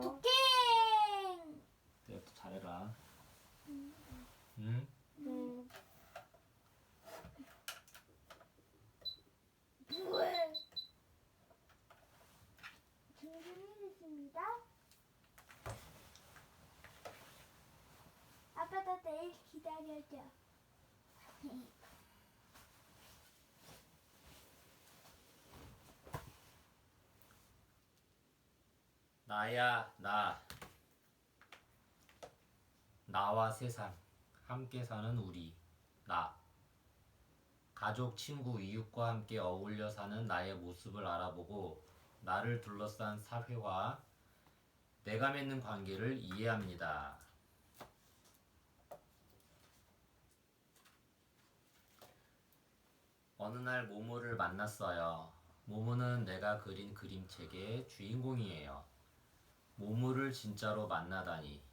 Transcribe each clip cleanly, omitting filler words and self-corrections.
토킹. 내가 또 잘해라. 응? 준비됐습니다. 아빠 나 내일 기다려줘. 나야 나. 나와 세상 함께 사는 우리 나. 가족, 친구, 이웃과 함께 어울려 사는 나의 모습을 알아보고 나를 둘러싼 사회와 내가 맺는 관계를 이해합니다. 어느 날 모모를 만났어요. 모모는 내가 그린 그림책의 주인공이에요. 모모를 진짜로 만나다니.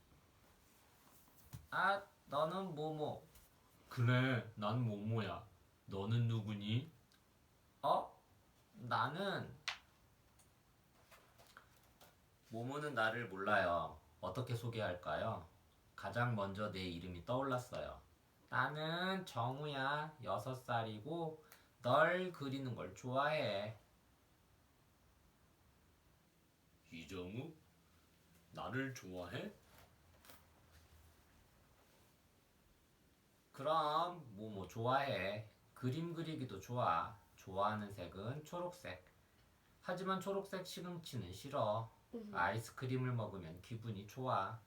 아, 너는 모모. 그래, 난 모모야. 너는 누구니? 나는. 모모는 나를 몰라요. 어떻게 소개할까요? 가장 먼저 내 이름이 떠올랐어요. 나는 정우야. 6살이고 널 그리는 걸 좋아해. 이정우? 나를 좋아해? 그럼 모모 좋아해. 그림 그리기도 좋아. 좋아하는 색은 초록색. 하지만 초록색 시금치는 싫어. 아이스크림을 먹으면 기분이 좋아.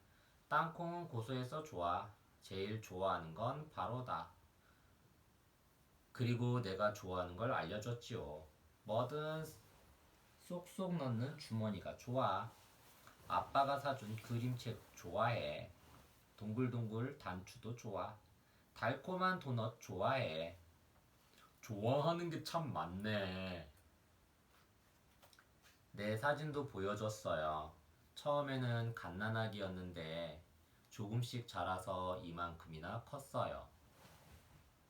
땅콩은 고소해서 좋아. 제일 좋아하는 건 바로 나. 그리고 내가 좋아하는 걸 알려줬지요. 뭐든 쏙쏙 넣는 주머니가 좋아. 아빠가 사준 그림책 좋아해. 동글동글 단추도 좋아. 달콤한 도넛 좋아해. 좋아하는 게 참 많네. 내 사진도 보여줬어요. 처음에는 갓난아기였는데 조금씩 자라서 이만큼이나 컸어요.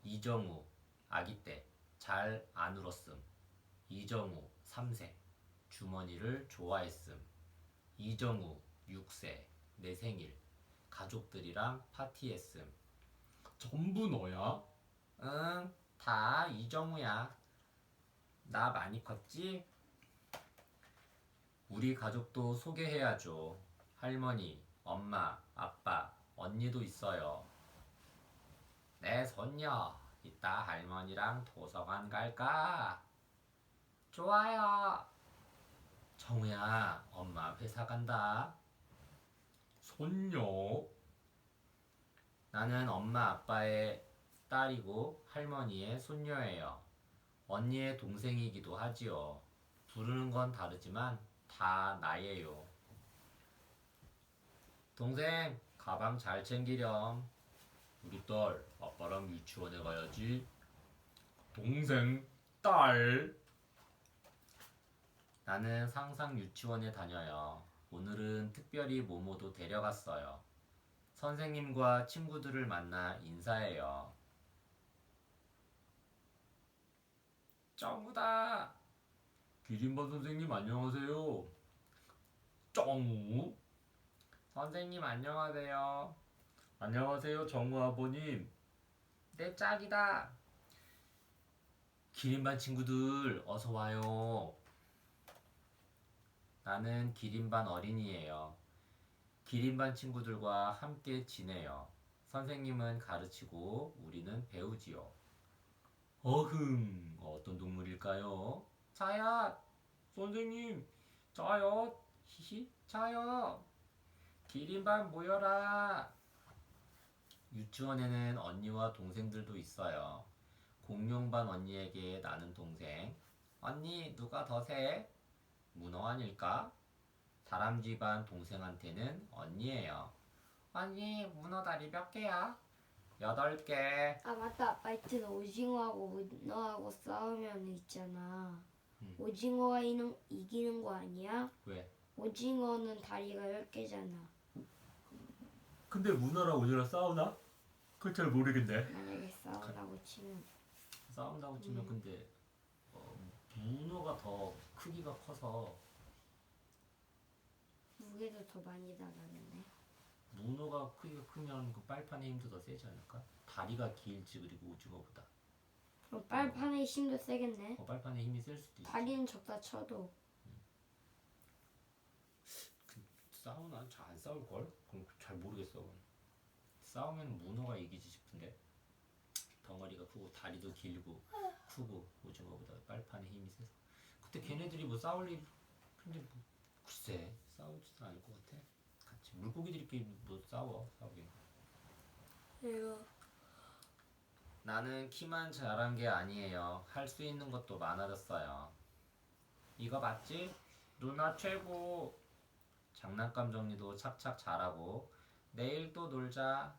이정우, 아기 때 잘 안 울었음. 이정우, 3세, 주머니를 좋아했음. 이정우, 6세, 내 생일, 가족들이랑 파티했음. 전부 너야? 응, 다 이정우야. 나 많이 컸지? 우리 가족도 소개해야죠. 할머니, 엄마, 아빠, 언니도 있어요. 내 손녀, 이따 할머니랑 도서관 갈까? 좋아요. 정우야, 엄마 회사 간다. 손녀? 나는 엄마 아빠의 딸이고 할머니의 손녀예요. 언니의 동생이기도 하지요. 부르는 건 다르지만 다 나예요. 동생, 가방 잘 챙기렴. 우리 딸, 아빠랑 유치원에 가야지. 동생, 딸. 나는 항상 유치원에 다녀요. 오늘은 특별히 모모도 데려갔어요. 선생님과 친구들을 만나 인사해요. 정우다. 기린바 선생님 안녕하세요. 정우? 선생님 안녕하세요. 안녕하세요 정우 아버님. 내 짝이다. 기린반 친구들 어서 와요. 나는 기린반 어린이에요. 기린반 친구들과 함께 지내요. 선생님은 가르치고 우리는 배우지요. 어떤 동물일까요? 자야! 선생님, 자요! 히히, 자요! 기린반 모여라! 유치원에는 언니와 동생들도 있어요. 공룡반 언니에게 나는 동생. 언니, 누가 더 세? 문어 아닐까? 다람쥐반 동생한테는 언니예요. 언니, 문어 다리 몇 개야? 8개. 아 맞다. 아빠 있잖아. 오징어하고 문어하고 싸우면 있잖아. 오징어가 이기는 거 아니야? 왜? 오징어는 다리가 10개잖아. 근데 문어랑 오징어랑 싸우나? 그건 잘 모르겠네. 만약에 싸우라고 치면 싸운다고 치면 근데 문어가 더 크기가 커서 무게도 더 많이 나가겠네. 문어가 크기가 크면 그 빨판의 힘도 더 세지 않을까? 다리가 길지 그리고 오징어보다. 그럼 빨판의 힘도 세겠네. 빨판의 힘이 셀 수도 있지. 다리는 적다 쳐도. 싸우나? 잘 안 싸울걸? 그럼 잘 모르겠어. 그건. 싸우면 문어가 이기지 싶은데 덩어리가 크고 다리도 길고 크고 오징어보다 빨판에 힘이 세서 그때 걔네들이 뭐 싸울 일 근데 뭐 글쎄 싸우지도 않을 것 같아. 같이 물고기들끼리 뭐 싸우긴. 이거 나는 키만 자란 게 아니에요. 할 수 있는 것도 많아졌어요. 이거 맞지? 누나 최고. 장난감 정리도 착착 잘하고 내일 또 놀자.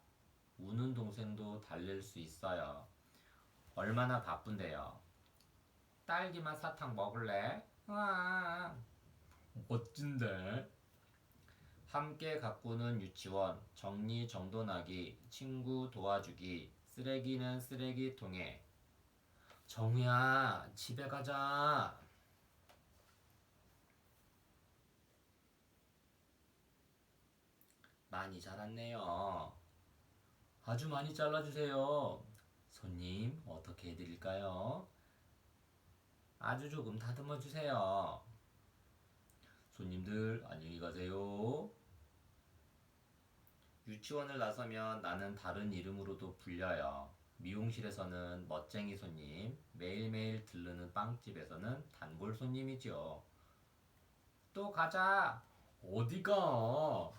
우는 동생도 달랠 수 있어요. 얼마나 바쁜데요. 딸기맛 사탕 먹을래? 와, 멋진데. 함께 가꾸는 유치원, 정리정돈하기, 친구 도와주기, 쓰레기는 쓰레기통에. 정우야, 집에 가자. 많이 자랐네요. 아주 많이 잘라주세요. 손님, 어떻게 해드릴까요? 아주 조금 다듬어 주세요. 손님들, 안녕히 가세요. 유치원을 나서면 나는 다른 이름으로도 불려요. 미용실에서는 멋쟁이 손님, 매일매일 들르는 빵집에서는 단골 손님이죠. 또 가자. 어디가?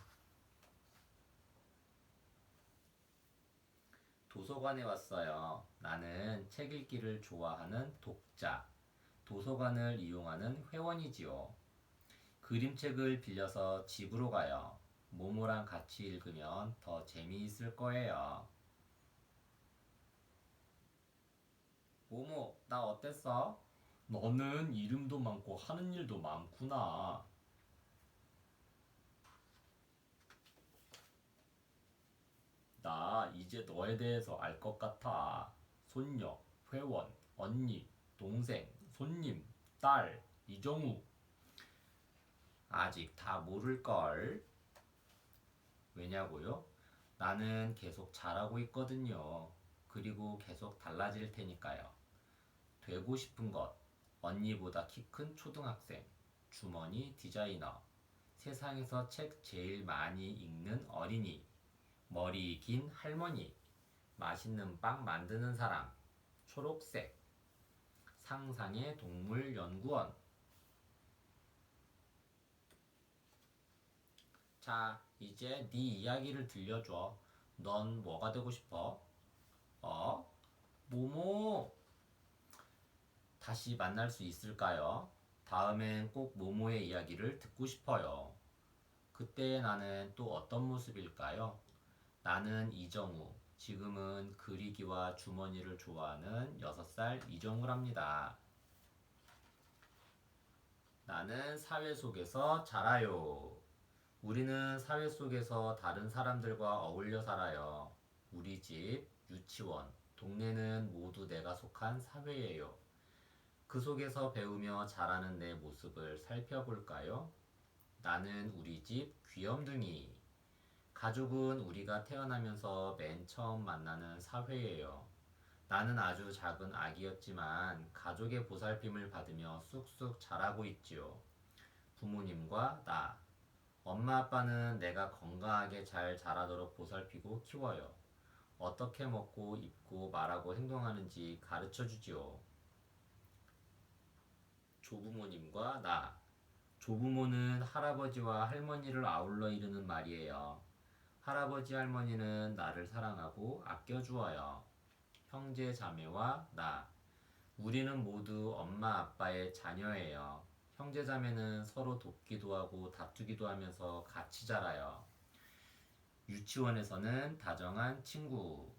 도서관에 왔어요. 나는 책 읽기를 좋아하는 독자, 도서관을 이용하는 회원이지요. 그림책을 빌려서 집으로 가요. 모모랑 같이 읽으면 더 재미있을 거예요. 모모, 나 어땠어? 너는 이름도 많고 하는 일도 많구나. 나 이제 너에 대해서 알 것 같아. 손녀, 회원, 언니, 동생, 손님, 딸, 이정우. 아직 다 모를걸. 왜냐고요? 나는 계속 잘하고 있거든요. 그리고 계속 달라질 테니까요. 되고 싶은 것, 언니보다 키 큰 초등학생, 주머니 디자이너, 세상에서 책 제일 많이 읽는 어린이, 머리 긴 할머니, 맛있는 빵 만드는 사람, 초록색, 상상의 동물 연구원. 자, 이제 네 이야기를 들려줘. 넌 뭐가 되고 싶어? 모모. 다시 만날 수 있을까요? 다음엔 꼭 모모의 이야기를 듣고 싶어요. 그때 나는 또 어떤 모습일까요? 나는 이정우. 지금은 그리기와 주머니를 좋아하는 6살 이정우랍니다. 나는 사회 속에서 자라요. 우리는 사회 속에서 다른 사람들과 어울려 살아요. 우리 집, 유치원, 동네는 모두 내가 속한 사회예요. 그 속에서 배우며 자라는 내 모습을 살펴볼까요? 나는 우리 집 귀염둥이. 가족은 우리가 태어나면서 맨 처음 만나는 사회예요. 나는 아주 작은 아기였지만 가족의 보살핌을 받으며 쑥쑥 자라고 있지요. 부모님과 나. 엄마 아빠는 내가 건강하게 잘 자라도록 보살피고 키워요. 어떻게 먹고 입고 말하고 행동하는지 가르쳐 주지요. 조부모님과 나. 조부모는 할아버지와 할머니를 아울러 이르는 말이에요. 할아버지 할머니는 나를 사랑하고 아껴주어요. 형제 자매와 나. 우리는 모두 엄마 아빠의 자녀예요. 형제 자매는 서로 돕기도 하고 다투기도 하면서 같이 자라요. 유치원에서는 다정한 친구.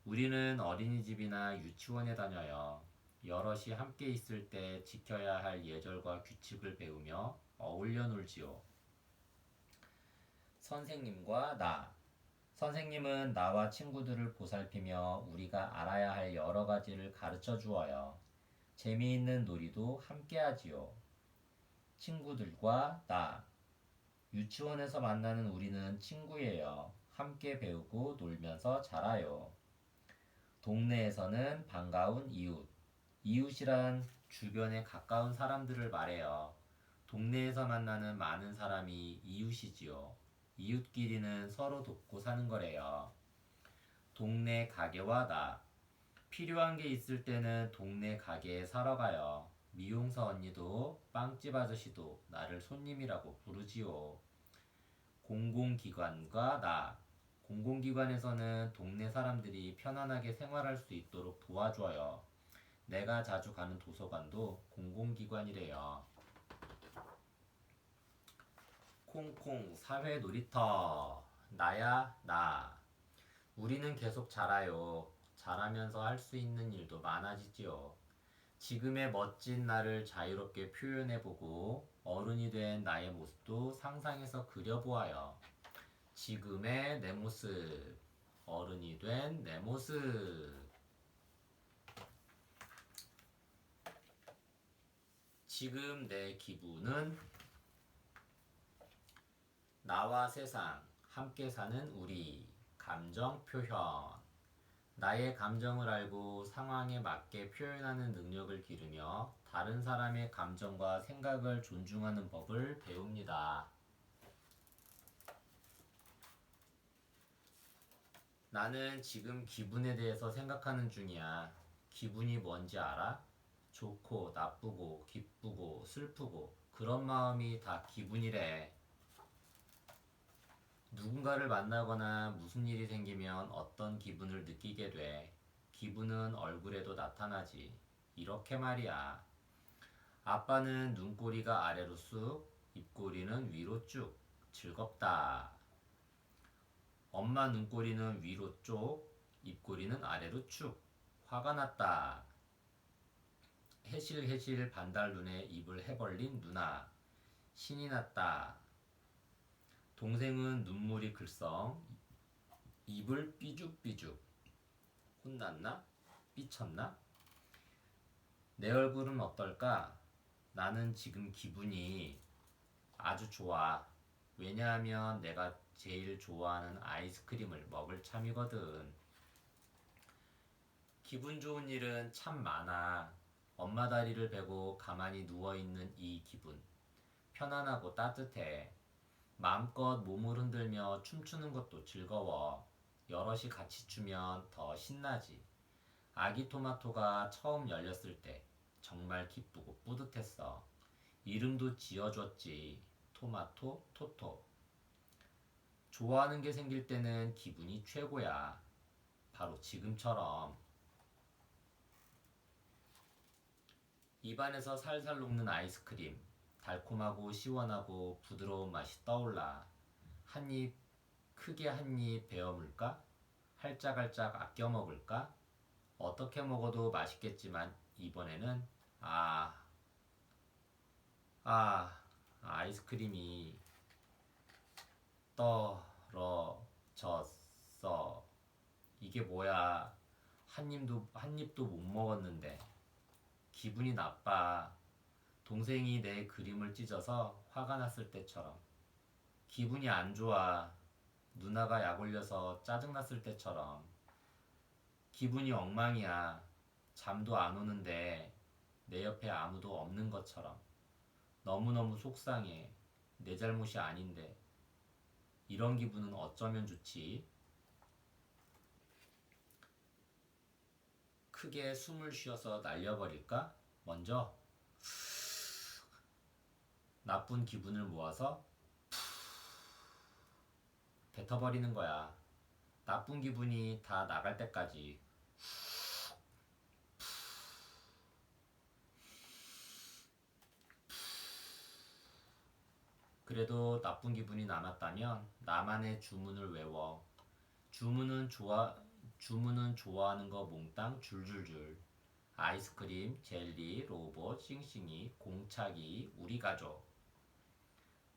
우리는 어린이집이나 유치원에 다녀요. 여럿이 함께 있을 때 지켜야 할 예절과 규칙을 배우며 어울려 놀지요. 선생님과 나. 선생님은 나와 친구들을 보살피며 우리가 알아야 할 여러 가지를 가르쳐 주어요. 재미있는 놀이도 함께 하지요. 친구들과 나. 유치원에서 만나는 우리는 친구예요. 함께 배우고 놀면서 자라요. 동네에서는 반가운 이웃. 이웃이란 주변에 가까운 사람들을 말해요. 동네에서 만나는 많은 사람이 이웃이지요. 이웃끼리는 서로 돕고 사는 거래요. 동네 가게와 나. 필요한 게 있을 때는 동네 가게에 사러 가요. 미용사 언니도 빵집 아저씨도 나를 손님이라고 부르지요. 공공기관과 나. 공공기관에서는 동네 사람들이 편안하게 생활할 수 있도록 도와줘요. 내가 자주 가는 도서관도 공공기관이래요. 콩콩 사회 놀이터. 나야 나. 우리는 계속 자라요. 자라면서 할 수 있는 일도 많아지지요. 지금의 멋진 나를 자유롭게 표현해보고 어른이 된 나의 모습도 상상해서 그려보아요. 지금의 내 모습, 어른이 된 내 모습. 지금 내 기분은 나와 세상, 함께 사는 우리, 감정 표현. 나의 감정을 알고 상황에 맞게 표현하는 능력을 기르며 다른 사람의 감정과 생각을 존중하는 법을 배웁니다. 나는 지금 기분에 대해서 생각하는 중이야. 기분이 뭔지 알아? 좋고 나쁘고 기쁘고 슬프고 그런 마음이 다 기분이래. 누군가를 만나거나 무슨 일이 생기면 어떤 기분을 느끼게 돼. 기분은 얼굴에도 나타나지. 이렇게 말이야. 아빠는 눈꼬리가 아래로 쑥, 입꼬리는 위로 쭉. 즐겁다. 엄마 눈꼬리는 위로 쪽, 입꼬리는 아래로 축. 화가 났다. 해실해실 반달 눈에 입을 해벌린 누나. 신이 났다. 동생은 눈물이 글썽, 입을 삐죽삐죽. 혼났나? 삐쳤나? 내 얼굴은 어떨까? 나는 지금 기분이 아주 좋아. 왜냐하면 내가 제일 좋아하는 아이스크림을 먹을 참이거든. 기분 좋은 일은 참 많아. 엄마 다리를 베고 가만히 누워있는 이 기분. 편안하고 따뜻해. 마음껏 몸을 흔들며 춤추는 것도 즐거워. 여럿이 같이 추면 더 신나지. 아기 토마토가 처음 열렸을 때 정말 기쁘고 뿌듯했어. 이름도 지어줬지. 토마토, 토토. 좋아하는 게 생길 때는 기분이 최고야. 바로 지금처럼. 입안에서 살살 녹는 아이스크림. 달콤하고 시원하고 부드러운 맛이 떠올라. 크게 한 입 베어 물까? 할짝할짝 아껴 먹을까? 어떻게 먹어도 맛있겠지만 이번에는 아이스크림이 떨어졌어. 이게 뭐야? 한 입도 못 먹었는데 기분이 나빠. 동생이 내 그림을 찢어서 화가 났을 때처럼. 기분이 안 좋아. 누나가 약 올려서 짜증났을 때처럼. 기분이 엉망이야. 잠도 안 오는데 내 옆에 아무도 없는 것처럼. 너무너무 속상해. 내 잘못이 아닌데. 이런 기분은 어쩌면 좋지? 크게 숨을 쉬어서 날려버릴까? 먼저 나쁜 기분을 모아서 뱉어버리는 거야. 나쁜 기분이 다 나갈 때까지. 그래도 나쁜 기분이 남았다면 나만의 주문을 외워. 주문은 좋아하는 거 몽땅 줄줄줄. 아이스크림, 젤리, 로봇, 싱싱이, 공차기, 우리 가족.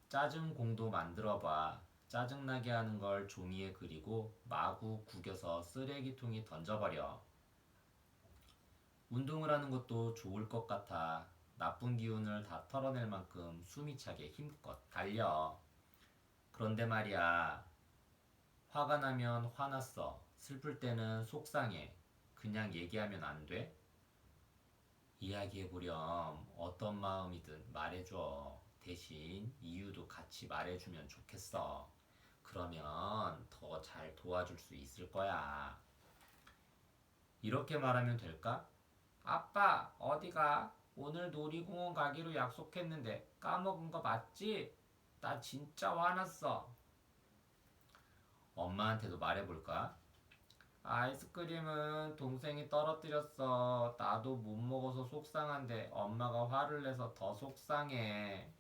짜증공도 만들어봐. 짜증나게 하는 걸 종이에 그리고 마구 구겨서 쓰레기통에 던져버려. 운동을 하는 것도 좋을 것 같아. 나쁜 기운을 다 털어낼 만큼 숨이 차게 힘껏 달려. 그런데 말이야, 화가 나면 화났어. 슬플 때는 속상해. 그냥 얘기하면 안 돼? 이야기해보렴. 어떤 마음이든 말해줘. 대신 이유도 같이 말해주면 좋겠어. 그러면 더 잘 도와줄 수 있을 거야. 이렇게 말하면 될까? 아빠, 어디가? 오늘 놀이공원 가기로 약속했는데 까먹은 거 맞지? 나 진짜 화났어. 엄마한테도 말해볼까? 아이스크림은 동생이 떨어뜨렸어. 나도 못 먹어서 속상한데 엄마가 화를 내서 더 속상해.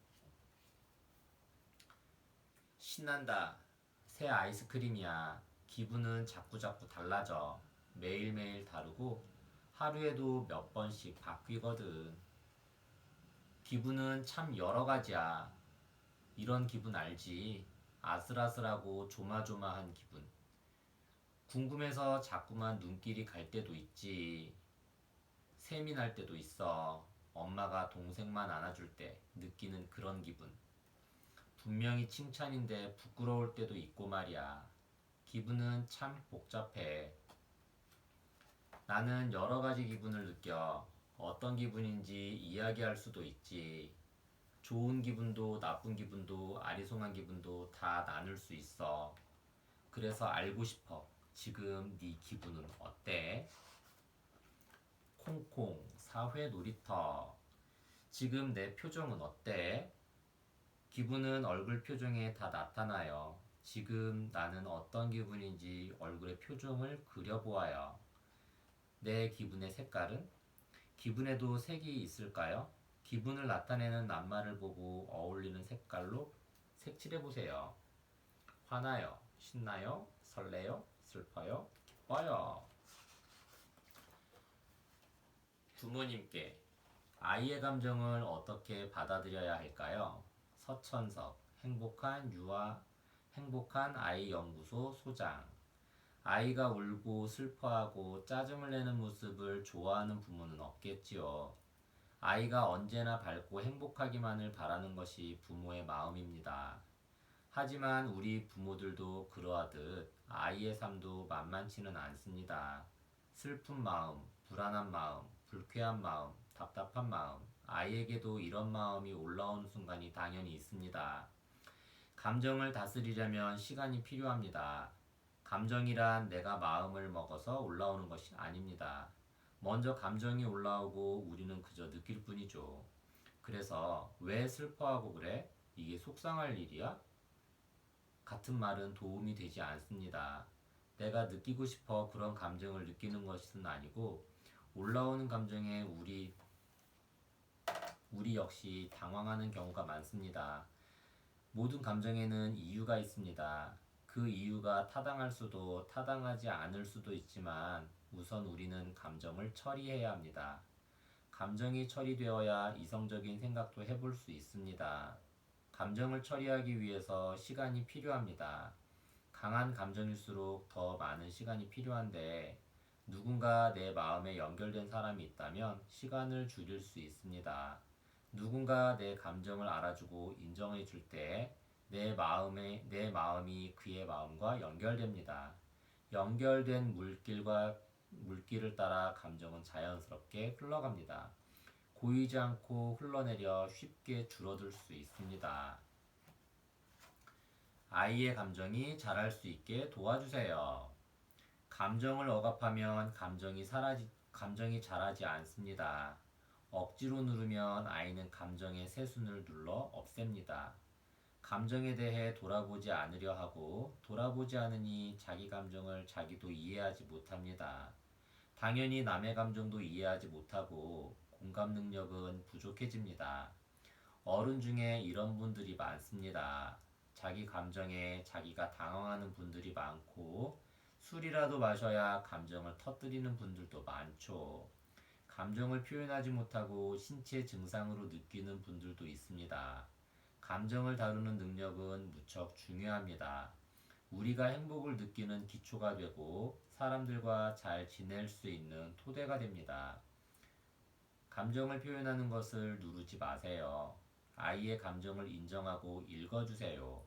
신난다. 새 아이스크림이야. 기분은 자꾸자꾸 달라져. 매일매일 다르고 하루에도 몇 번씩 바뀌거든. 기분은 참 여러 가지야. 이런 기분 알지? 아슬아슬하고 조마조마한 기분. 궁금해서 자꾸만 눈길이 갈 때도 있지. 셈이 날 때도 있어. 엄마가 동생만 안아줄 때 느끼는 그런 기분. 분명히 칭찬인데 부끄러울 때도 있고 말이야. 기분은 참 복잡해. 나는 여러 가지 기분을 느껴. 어떤 기분인지 이야기할 수도 있지. 좋은 기분도 나쁜 기분도 아리송한 기분도 다 나눌 수 있어. 그래서 알고 싶어. 지금 네 기분은 어때? 콩콩 사회 놀이터. 지금 내 표정은 어때? 기분은 얼굴 표정에 다 나타나요. 지금 나는 어떤 기분인지 얼굴의 표정을 그려보아요. 내 기분의 색깔은? 기분에도 색이 있을까요? 기분을 나타내는 낱말을 보고 어울리는 색깔로 색칠해보세요. 화나요? 신나요? 설레요? 슬퍼요? 기뻐요? 부모님께 아이의 감정을 어떻게 받아들여야 할까요? 서천석 행복한 아이 연구소 소장. 아이가 울고 슬퍼하고 짜증을 내는 모습을 좋아하는 부모는 없겠지요. 아이가 언제나 밝고 행복하기만을 바라는 것이 부모의 마음입니다. 하지만 우리 부모들도 그러하듯 아이의 삶도 만만치는 않습니다. 슬픈 마음, 불안한 마음, 불쾌한 마음, 답답한 마음, 아이에게도 이런 마음이 올라오는 순간이 당연히 있습니다. 감정을 다스리려면 시간이 필요합니다. 감정이란 내가 마음을 먹어서 올라오는 것이 아닙니다. 먼저 감정이 올라오고 우리는 그저 느낄 뿐이죠. 그래서 왜 슬퍼하고 그래? 이게 속상할 일이야? 같은 말은 도움이 되지 않습니다. 내가 느끼고 싶어 그런 감정을 느끼는 것은 아니고 올라오는 감정에 우리 역시 당황하는 경우가 많습니다. 모든 감정에는 이유가 있습니다. 그 이유가 타당할 수도 타당하지 않을 수도 있지만 우선 우리는 감정을 처리해야 합니다. 감정이 처리되어야 이성적인 생각도 해볼 수 있습니다. 감정을 처리하기 위해서 시간이 필요합니다. 강한 감정일수록 더 많은 시간이 필요한데 누군가 내 마음에 연결된 사람이 있다면 시간을 줄일 수 있습니다. 누군가 내 감정을 알아주고 인정해 줄 때 내 마음이 그의 마음과 연결됩니다. 연결된 물길을 따라 감정은 자연스럽게 흘러갑니다. 고이지 않고 흘러내려 쉽게 줄어들 수 있습니다. 아이의 감정이 자랄 수 있게 도와주세요. 감정을 억압하면 감정이 자라지 않습니다. 억지로 누르면 아이는 감정의 새순을 눌러 없앱니다. 감정에 대해 돌아보지 않으려 하고 돌아보지 않으니 자기 감정을 자기도 이해하지 못합니다. 당연히 남의 감정도 이해하지 못하고 공감 능력은 부족해집니다. 어른 중에 이런 분들이 많습니다. 자기 감정에 자기가 당황하는 분들이 많고 술이라도 마셔야 감정을 터뜨리는 분들도 많죠. 감정을 표현하지 못하고 신체 증상으로 느끼는 분들도 있습니다. 감정을 다루는 능력은 무척 중요합니다. 우리가 행복을 느끼는 기초가 되고 사람들과 잘 지낼 수 있는 토대가 됩니다. 감정을 표현하는 것을 누르지 마세요. 아이의 감정을 인정하고 읽어주세요.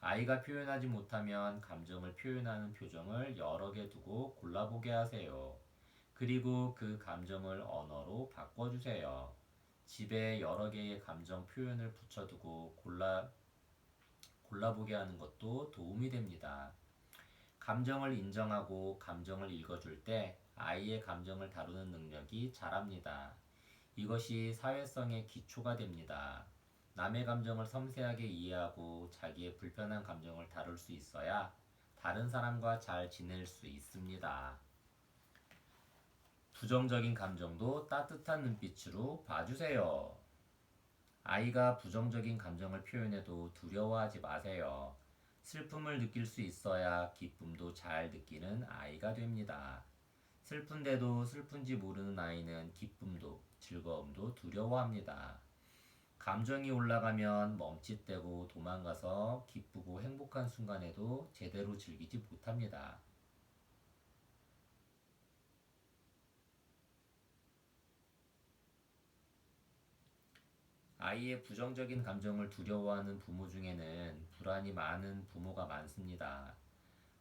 아이가 표현하지 못하면 감정을 표현하는 표정을 여러 개 두고 골라보게 하세요. 그리고 그 감정을 언어로 바꿔주세요. 집에 여러 개의 감정 표현을 붙여두고 골라보게 하는 것도 도움이 됩니다. 감정을 인정하고 감정을 읽어줄 때 아이의 감정을 다루는 능력이 자랍니다. 이것이 사회성의 기초가 됩니다. 남의 감정을 섬세하게 이해하고 자기의 불편한 감정을 다룰 수 있어야 다른 사람과 잘 지낼 수 있습니다. 부정적인 감정도 따뜻한 눈빛으로 봐주세요. 아이가 부정적인 감정을 표현해도 두려워하지 마세요. 슬픔을 느낄 수 있어야 기쁨도 잘 느끼는 아이가 됩니다. 슬픈데도 슬픈지 모르는 아이는 기쁨도 즐거움도 두려워합니다. 감정이 올라가면 멈칫대고 도망가서 기쁘고 행복한 순간에도 제대로 즐기지 못합니다. 아이의 부정적인 감정을 두려워하는 부모 중에는 불안이 많은 부모가 많습니다.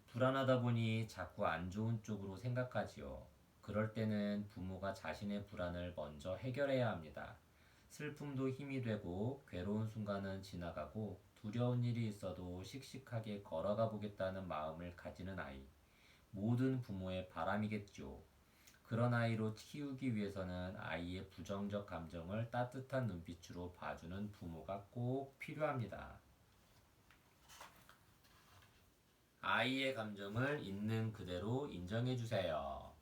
불안하다 보니 자꾸 안 좋은 쪽으로 생각하지요. 그럴 때는 부모가 자신의 불안을 먼저 해결해야 합니다. 슬픔도 힘이 되고 괴로운 순간은 지나가고 두려운 일이 있어도 씩씩하게 걸어가 보겠다는 마음을 가지는 아이. 모든 부모의 바람이겠죠. 그런 아이로 키우기 위해서는 아이의 부정적 감정을 따뜻한 눈빛으로 봐주는 부모가 꼭 필요합니다. 아이의 감정을 있는 그대로 인정해 주세요.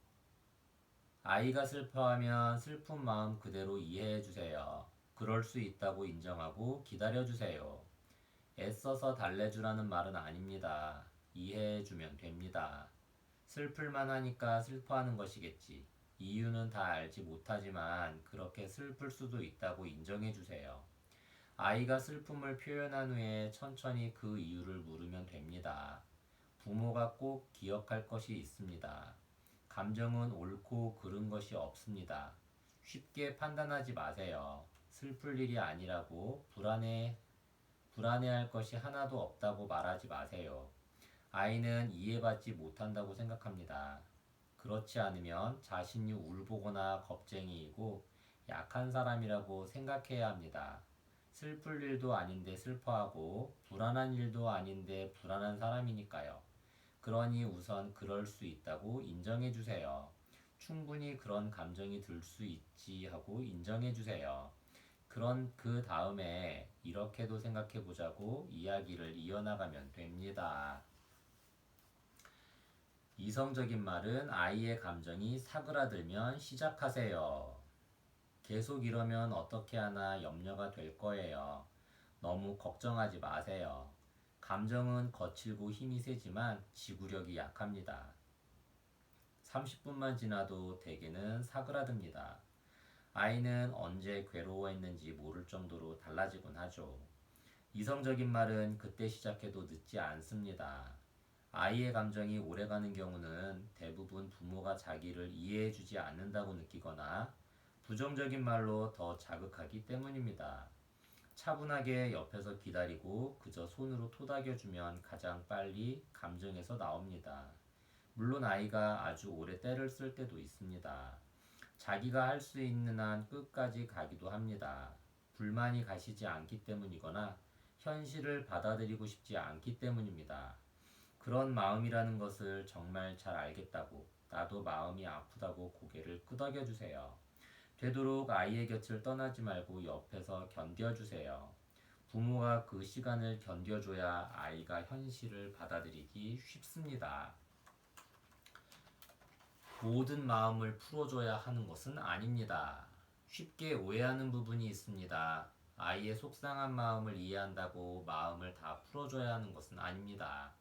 아이가 슬퍼하면 슬픈 마음 그대로 이해해 주세요. 그럴 수 있다고 인정하고 기다려 주세요. 애써서 달래주라는 말은 아닙니다. 이해해 주면 됩니다. 슬플만 하니까 슬퍼하는 것이겠지. 이유는 다 알지 못하지만 그렇게 슬플 수도 있다고 인정해 주세요. 아이가 슬픔을 표현한 후에 천천히 그 이유를 물으면 됩니다. 부모가 꼭 기억할 것이 있습니다. 감정은 옳고 그른 것이 없습니다. 쉽게 판단하지 마세요. 슬플 일이 아니라고 불안해할 것이 하나도 없다고 말하지 마세요. 아이는 이해받지 못한다고 생각합니다. 그렇지 않으면 자신이 울보거나 겁쟁이이고 약한 사람이라고 생각해야 합니다. 슬플 일도 아닌데 슬퍼하고 불안한 일도 아닌데 불안한 사람이니까요. 그러니 우선 그럴 수 있다고 인정해 주세요. 충분히 그런 감정이 들 수 있지 하고 인정해 주세요. 그런 그 다음에 이렇게도 생각해 보자고 이야기를 이어나가면 됩니다. 이성적인 말은 아이의 감정이 사그라들면 시작하세요. 계속 이러면 어떻게 하나 염려가 될 거예요. 너무 걱정하지 마세요. 감정은 거칠고 힘이 세지만 지구력이 약합니다. 30분만 지나도 대개는 사그라듭니다. 아이는 언제 괴로워했는지 모를 정도로 달라지곤 하죠. 이성적인 말은 그때 시작해도 늦지 않습니다. 아이의 감정이 오래가는 경우는 대부분 부모가 자기를 이해해주지 않는다고 느끼거나 부정적인 말로 더 자극하기 때문입니다. 차분하게 옆에서 기다리고 그저 손으로 토닥여주면 가장 빨리 감정에서 나옵니다. 물론 아이가 아주 오래 때를 쓸 때도 있습니다. 자기가 할 수 있는 한 끝까지 가기도 합니다. 불만이 가시지 않기 때문이거나 현실을 받아들이고 싶지 않기 때문입니다. 그런 마음이라는 것을 정말 잘 알겠다고 나도 마음이 아프다고 고개를 끄덕여 주세요. 되도록 아이의 곁을 떠나지 말고 옆에서 견뎌주세요. 부모가 그 시간을 견뎌줘야 아이가 현실을 받아들이기 쉽습니다. 모든 마음을 풀어줘야 하는 것은 아닙니다. 쉽게 오해하는 부분이 있습니다. 아이의 속상한 마음을 이해한다고 마음을 다 풀어줘야 하는 것은 아닙니다.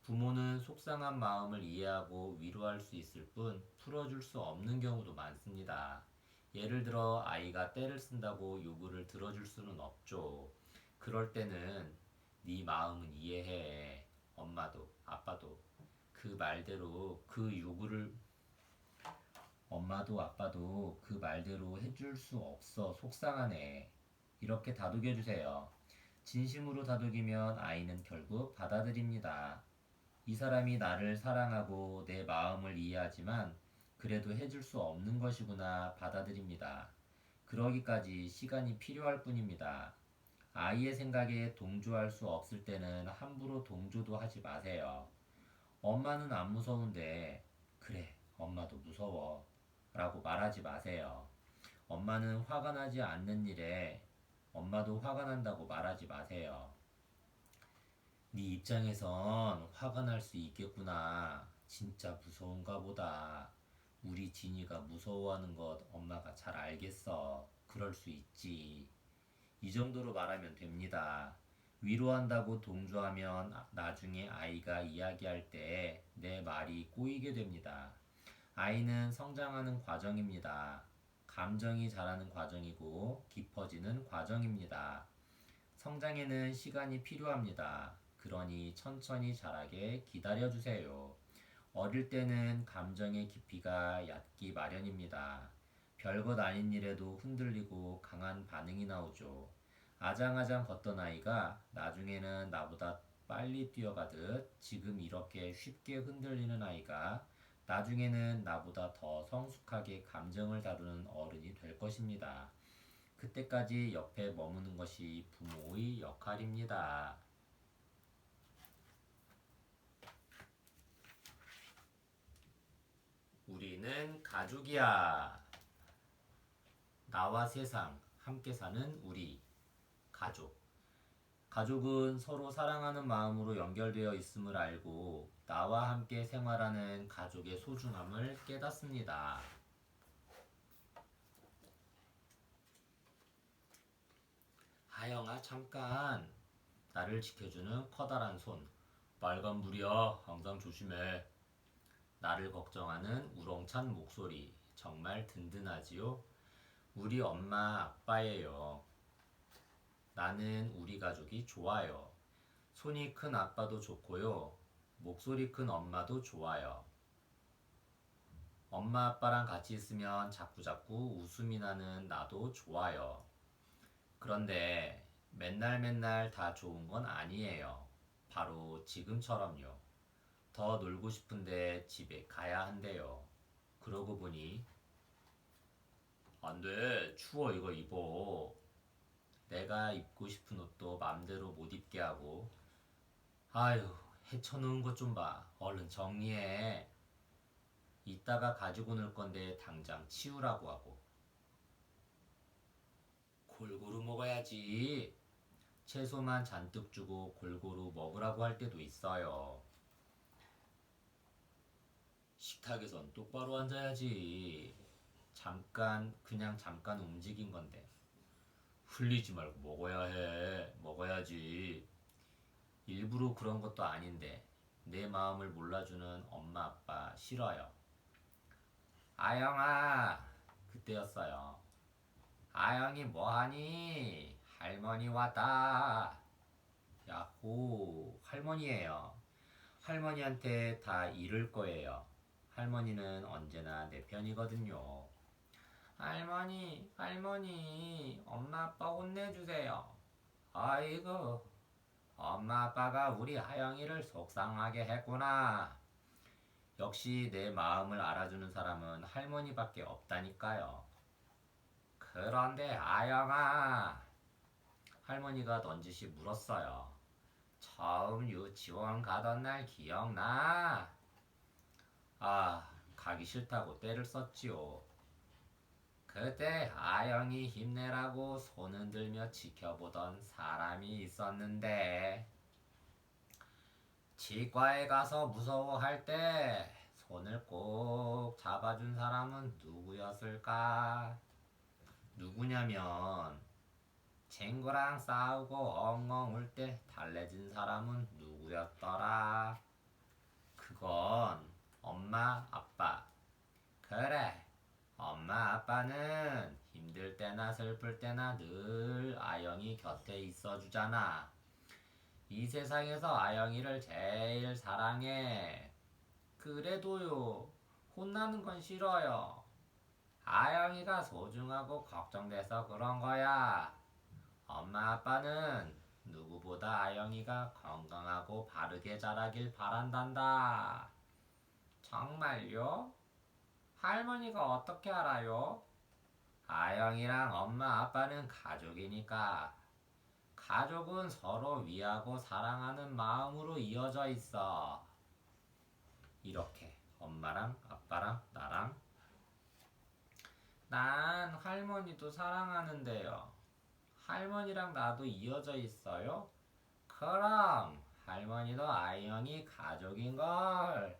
부모는 속상한 마음을 이해하고 위로할 수 있을 뿐 풀어줄 수 없는 경우도 많습니다. 예를 들어 아이가 떼를 쓴다고 요구를 들어줄 수는 없죠. 그럴 때는 네 마음은 이해해. 엄마도 아빠도 그 말대로 그 요구를 엄마도 아빠도 그 말대로 해줄 수 없어. 속상하네. 이렇게 다독여주세요. 진심으로 다독이면 아이는 결국 받아들입니다. 이 사람이 나를 사랑하고 내 마음을 이해하지만 그래도 해줄 수 없는 것이구나 받아들입니다. 그러기까지 시간이 필요할 뿐입니다. 아이의 생각에 동조할 수 없을 때는 함부로 동조도 하지 마세요. 엄마는 안 무서운데, 그래, 엄마도 무서워. 라고 말하지 마세요. 엄마는 화가 나지 않는 일에 엄마도 화가 난다고 말하지 마세요. 네 입장에선 화가 날 수 있겠구나. 진짜 무서운가 보다. 우리 진이가 무서워하는 것 엄마가 잘 알겠어. 그럴 수 있지. 이 정도로 말하면 됩니다. 위로한다고 동조하면 나중에 아이가 이야기할 때 내 말이 꼬이게 됩니다. 아이는 성장하는 과정입니다. 감정이 자라는 과정이고 깊어지는 과정입니다. 성장에는 시간이 필요합니다. 그러니 천천히 자라게 기다려주세요. 어릴 때는 감정의 깊이가 얕기 마련입니다. 별것 아닌 일에도 흔들리고 강한 반응이 나오죠. 아장아장 걷던 아이가 나중에는 나보다 빨리 뛰어가듯 지금 이렇게 쉽게 흔들리는 아이가 나중에는 나보다 더 성숙하게 감정을 다루는 어른이 될 것입니다. 그때까지 옆에 머무는 것이 부모의 역할입니다. 우리는 가족이야. 나와 세상, 함께 사는 우리, 가족. 가족은 서로 사랑하는 마음으로 연결되어 있음을 알고 나와 함께 생활하는 가족의 소중함을 깨닫습니다. 하영아, 잠깐. 나를 지켜주는 커다란 손. 빨간불이야. 항상 조심해. 나를 걱정하는 우렁찬 목소리. 정말 든든하지요? 우리 엄마, 아빠예요. 나는 우리 가족이 좋아요. 손이 큰 아빠도 좋고요. 목소리 큰 엄마도 좋아요. 엄마, 아빠랑 같이 있으면 자꾸자꾸 웃음이 나는 나도 좋아요. 그런데 맨날 다 좋은 건 아니에요. 바로 지금처럼요. 더 놀고 싶은데 집에 가야 한대요. 그러고 보니 안 돼, 추워, 이거 입어. 내가 입고 싶은 옷도 맘대로 못 입게 하고, 아유, 헤쳐놓은 것 좀 봐. 얼른 정리해. 이따가 가지고 놀 건데 당장 치우라고 하고. 골고루 먹어야지. 채소만 잔뜩 주고 골고루 먹으라고 할 때도 있어요. 식탁에선 똑바로 앉아야지. 그냥 잠깐 움직인 건데. 흘리지 말고 먹어야 해. 먹어야지. 일부러 그런 것도 아닌데 내 마음을 몰라주는 엄마 아빠 싫어요. 아영아, 그때였어요. 아영이 뭐하니? 할머니 왔다. 야호, 할머니예요. 할머니한테 다 이를 거예요. 할머니는 언제나 내 편이거든요. 할머니, 엄마 아빠 혼내주세요. 아이고, 엄마 아빠가 우리 하영이를 속상하게 했구나. 역시 내 마음을 알아주는 사람은 할머니밖에 없다니까요. 그런데 아영아, 할머니가 넌지시 물었어요. 처음 유치원 가던 날 기억나? 아, 가기 싫다고 떼를 썼지요. 그때 아영이 힘내라고 손 흔들며 지켜보던 사람이 있었는데, 치과에 가서 무서워할 때 손을 꼭 잡아준 사람은 누구였을까? 누구냐면 친구랑 싸우고 엉엉 울 때 달래진 사람은 누구였더라? 그건 엄마, 아빠. 그래, 엄마, 아빠는 힘들 때나 슬플 때나 늘 아영이 곁에 있어 주잖아. 이 세상에서 아영이를 제일 사랑해. 그래도요, 혼나는 건 싫어요. 아영이가 소중하고 걱정돼서 그런 거야. 엄마 아빠는 누구보다 아영이가 건강하고 바르게 자라길 바란단다. 정말요? 할머니가 어떻게 알아요? 아영이랑 엄마 아빠는 가족이니까. 가족은 서로 위하고 사랑하는 마음으로 이어져 있어. 이렇게 엄마랑 아빠랑 나랑 난 할머니도 사랑하는데요. 할머니랑 나도 이어져 있어요? 그럼 할머니도 아이형이 가족인걸.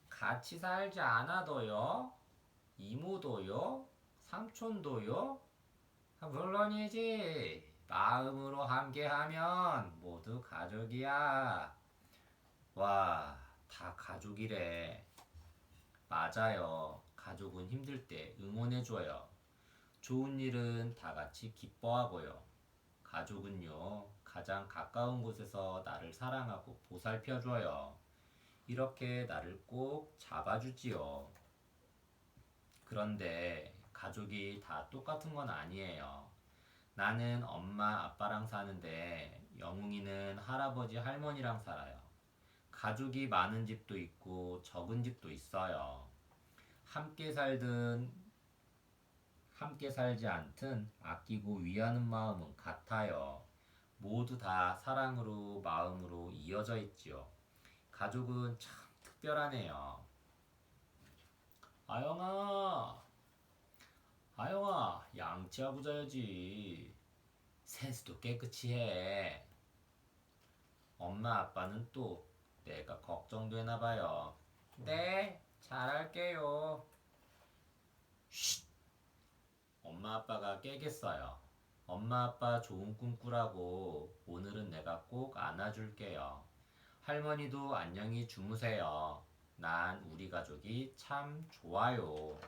같이 살지 않아도요? 이모도요? 삼촌도요? 물론이지. 마음으로 함께하면 모두 가족이야. 와, 다 가족이래. 맞아요. 가족은 힘들 때 응원해줘요. 좋은 일은 다 같이 기뻐하고요. 가족은요, 가장 가까운 곳에서 나를 사랑하고 보살펴줘요. 이렇게 나를 꼭 잡아주지요. 그런데 가족이 다 똑같은 건 아니에요. 나는 엄마, 아빠랑 사는데 영웅이는 할아버지, 할머니랑 살아요. 가족이 많은 집도 있고 적은 집도 있어요. 함께 살든 함께 살지 않든 아끼고 위하는 마음은 같아요. 모두 다 사랑으로 마음으로 이어져 있지요. 가족은 참 특별하네요. 아영아, 아영아, 양치하고 자야지. 세수도 깨끗이 해. 엄마 아빠는 또 내가 걱정되나 봐요. 네, 잘할게요. 쉿! 엄마 아빠가 깨겠어요. 엄마 아빠 좋은 꿈 꾸라고 오늘은 내가 꼭 안아줄게요. 할머니도 안녕히 주무세요. 난 우리 가족이 참 좋아요.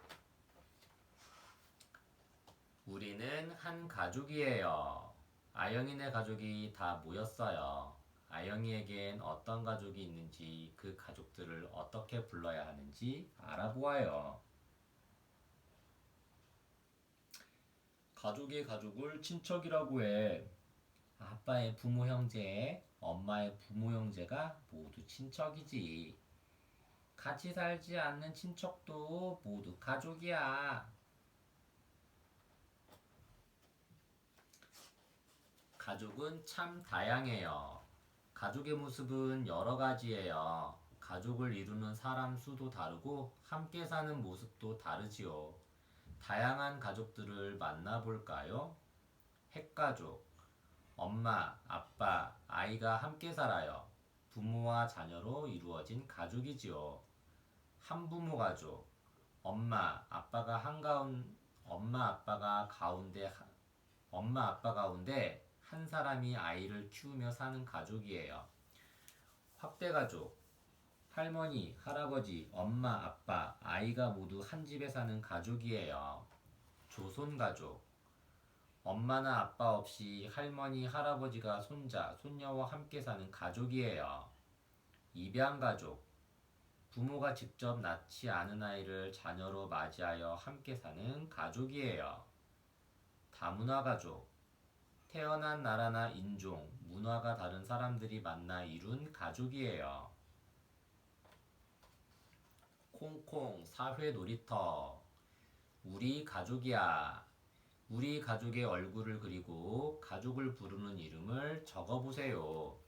우리는 한 가족이에요. 아영이네 가족이 다 모였어요. 아영이에겐 어떤 가족이 있는지 그 가족들을 어떻게 불러야 하는지 알아보아요. 가족의 가족을 친척이라고 해. 아빠의 부모 형제, 엄마의 부모 형제가 모두 친척이지. 같이 살지 않는 친척도 모두 가족이야. 가족은 참 다양해요. 가족의 모습은 여러 가지예요. 가족을 이루는 사람 수도 다르고 함께 사는 모습도 다르지요. 다양한 가족들을 만나볼까요? 핵가족, 엄마, 아빠, 아이가 함께 살아요. 부모와 자녀로 이루어진 가족이지요. 한부모 가족, 엄마, 아빠 가운데 한 사람이 아이를 키우며 사는 가족이에요. 확대가족, 할머니, 할아버지, 엄마, 아빠, 아이가 모두 한 집에 사는 가족이에요. 조손가족, 엄마나 아빠 없이 할머니, 할아버지가 손자, 손녀와 함께 사는 가족이에요. 입양가족, 부모가 직접 낳지 않은 아이를 자녀로 맞이하여 함께 사는 가족이에요. 다문화가족, 태어난 나라나 인종, 문화가 다른 사람들이 만나 이룬 가족이에요. 콩콩 사회 놀이터, 우리 가족이야. 우리 가족의 얼굴을 그리고 가족을 부르는 이름을 적어보세요.